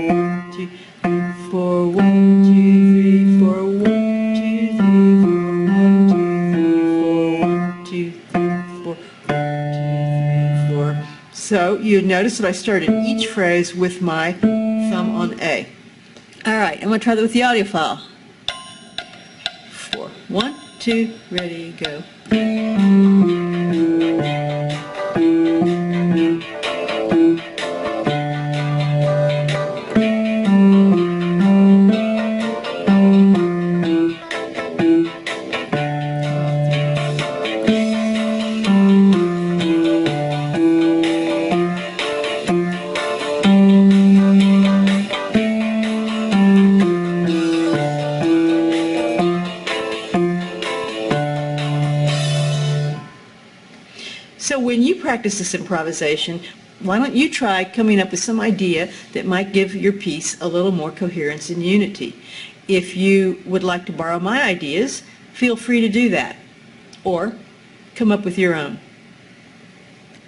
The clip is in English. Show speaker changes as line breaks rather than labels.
4, 1, 2, 3, 4, 1, 2, 3, 4, 1, 2, 3, 4, 1, 2, 3, 4, 1, 2, 3, 4. So you notice that I started each phrase with my thumb on A. All right, I'm going to try that with the audio file. 4, 1, 2, ready, go. practice this improvisation, why don't you try coming up with some idea that might give your piece a little more coherence and unity? If you would like to borrow my ideas, feel free to do that, or come up with your own.